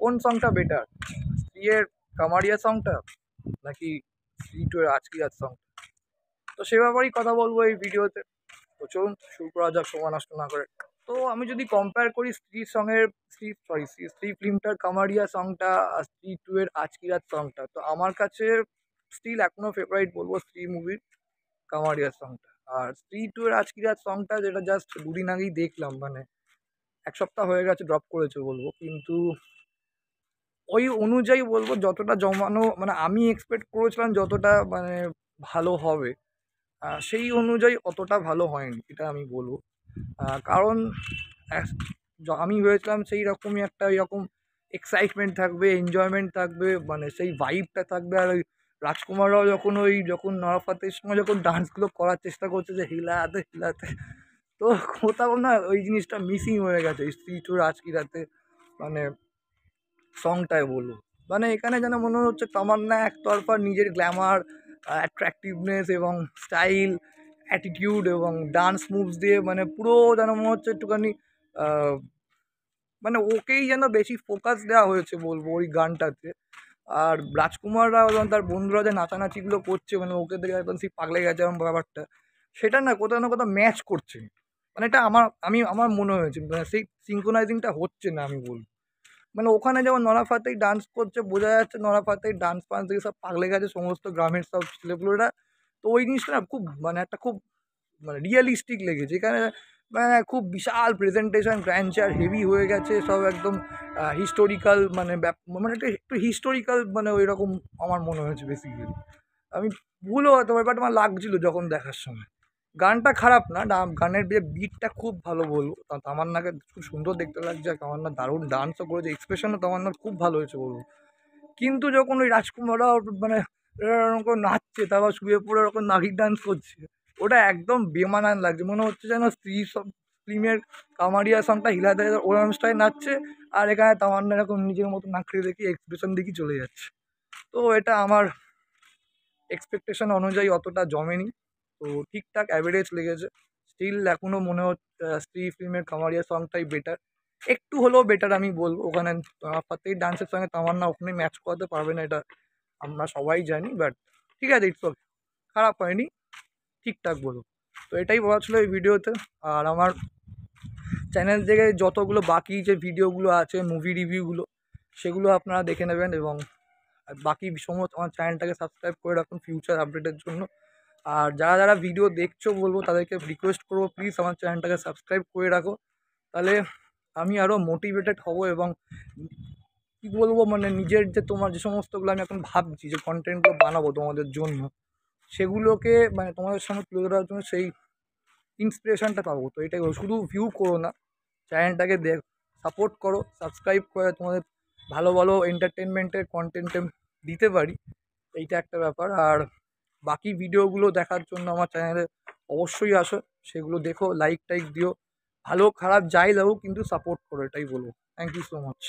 কোন সংটা বেটার, স্ত্রীয়ের কামারিয়া সংটা নাকি স্ত্রী টু এর আজকি রাত সং? তো সে ব্যাপারেই কথা বলবো এই ভিডিওতে। তো চলুন শুরু করা যাক সময় নষ্ট না করে। তো আমি যদি কম্পেয়ার করি স্ত্রীর সঙ্গের স্ত্রী ফিল্মটার কামারিয়া সংটা আর স্ত্রী টু এর আজকি রাত সংটা, তো আমার কাছে স্টিল এখনো ফেভারিট বলবো স্ত্রী মুভির কামারিয়া সংটা। আর স্ত্রী টু এর আজকি রাত সংটা যেটা জাস্ট দুদিন আগেই দেখলাম, মানে এক সপ্তাহ হয়ে গেছে ড্রপ করেছে বলবো, কিন্তু ওই অনুযায়ী বলবো যতটা জমানো মানে আমি এক্সপেক্ট করেছিলাম যতটা মানে ভালো হবে, সেই অনুযায়ী অতটা ভালো হয়নি এটা আমি বলবো। কারণ আমি ভেবেছিলাম সেই রকমই একটা এরকম এক্সাইটমেন্ট থাকবে, এনজয়মেন্ট থাকবে, মানে সেই ভাইবটা থাকবে। আর ওই রাজকুমাররাও যখন নরা ফাতেহির সঙ্গে যখন ডান্সগুলো করার চেষ্টা করছে যে হিলাতে হিলাতে, তো কোথাও না ওই জিনিসটা মিসিং হয়ে গেছে এই স্ত্রী টুর আজকি রাতে মানে সংটায় বলবো। মানে এখানে যেন মনে হচ্ছে তামান্না একতরফা নিজের গ্ল্যামার, অ্যাট্রাকটিভনেস এবং স্টাইল, অ্যাটিটিউড এবং ডান্স মুভস দিয়ে মানে পুরো যেন মনে হচ্ছে একটুখানি আহ, মানে ওকেই যেন বেশি ফোকাস দেওয়া হয়েছে বলবো ওই গানটাতে। আর রাজকুমাররা এবং তার বন্ধুরা যে নাচানাচিগুলো করছে মানে ওকে দেখে একদম সেই পাগলে গেছে এরকম ব্যাপারটা, সেটা না কোথাও ম্যাচ করছে না। মানে এটা আমার মনে হয়েছে মানে সেই সিঙ্ক্রোনাইজিংটা হচ্ছে না আমি বলবো। মানে ওখানে যেমন নরা ফাতেহি ডান্স করছে, বোঝা যাচ্ছে নরা ফাতেহি ডান্স ফান্স দিয়ে সব পাগলে গেছে সমস্ত গ্রামের সব ছেলেপুলেরা। তো ওই জিনিসটা না খুব মানে একটা খুব মানে রিয়েলিস্টিক লেগেছে। এখানে মানে খুব বিশাল প্রেজেন্টেশন, গ্র্যান্ডচার হেভি হয়ে গেছে সব একদম হিস্টোরিক্যাল মানে মানে একটু হিস্টোরিক্যাল মানে ওই রকম আমার মনে হয়েছে বেসিক্যালি। আমি ভুলও হতে পারি বাট আমার লাগছিল যখন দেখার সময়। গানটা খারাপ না, গানের যে বিটটা খুব ভালো বলবো। তামান্নাকে খুব সুন্দর দেখতে লাগছে, আর তামান্না দারুণ ডান্সও করেছে, এক্সপ্রেশনও তামান্নার খুব ভালো হয়েছে বলবো। কিন্তু যখন ওই রাজকুমাররা মানে এরকম করে নাচছে, তারপর শুয়ে পড়ে ওরকম নাগির ডান্স করছে, ওটা একদম বেমানান লাগছে। মনে হচ্ছে যেন স্ত্রী সব ফিল্মের কামারিয়া সংটা হিলাতে ওরম স্টাইল নাচছে, আর এখানে তামান্না এরকম নিজের মতো নাকড়ে দেখি এক্সপ্রেশন দেখি চলে যাচ্ছে। তো এটা আমার এক্সপেকটেশন অনুযায়ী অতটা জমেনি। তো ঠিকঠাক অ্যাভারেজ লেগেছে। স্টিল এখনও মনে হচ্ছে স্ত্রী ফিল্মের কামারিয়া সংটাই বেটার, একটু হলেও বেটার আমি বলবো। ওখানে ফাতেহির ডান্সের সঙ্গে তামান্না ওখানে ম্যাচ করাতে পারবে না, এটা আমরা সবাই জানি। বাট ঠিক আছে, ইটস ওকে, খারাপ হয়নি, ঠিকঠাক বলবো। তো এটাই বলা ছিল এই ভিডিওতে। আর আমার চ্যানেল থেকে যতগুলো বাকি যে ভিডিওগুলো আছে মুভি রিভিউগুলো, সেগুলো আপনারা দেখে নেবেন। এবং বাকি সমস্ত আমার চ্যানেলটাকে সাবস্ক্রাইব করে রাখুন ফিউচার আপডেটের জন্য। আর যারা যারা ভিডিও দেখছো বলবো তাদেরকে রিকোয়েস্ট করবো প্লিজ আমার চ্যানেলটাকে সাবস্ক্রাইব করে রাখো, তাহলে আমি আরও মোটিভেটেড হব। এবং কী বলবো মানে নিজের যে তোমার যে সমস্তগুলো আমি এখন ভাবছি যে কন্টেন্টগুলো বানাবো তোমাদের জন্য, সেগুলোকে মানে তোমাদের সামনে তুলে ধরার জন্য সেই ইন্সপিরেশনটা পাবো। তো এটাই শুধু ভিউ করো না, চ্যানেলটাকে সাপোর্ট করো, সাবস্ক্রাইব করে তোমাদের ভালো ভালো এন্টারটেনমেন্টের কন্টেন্টে দিতে পারি, এইটা একটা ব্যাপার। আর বাকি ভিডিওগুলো দেখার জন্য আমার চ্যানেলে অবশ্যই আসো, সেগুলো দেখো, লাইক টাইক দিও, ভালো খারাপ যাই লাগুক কিন্তু সাপোর্ট করো, এটাই বলবো। Thank you so much.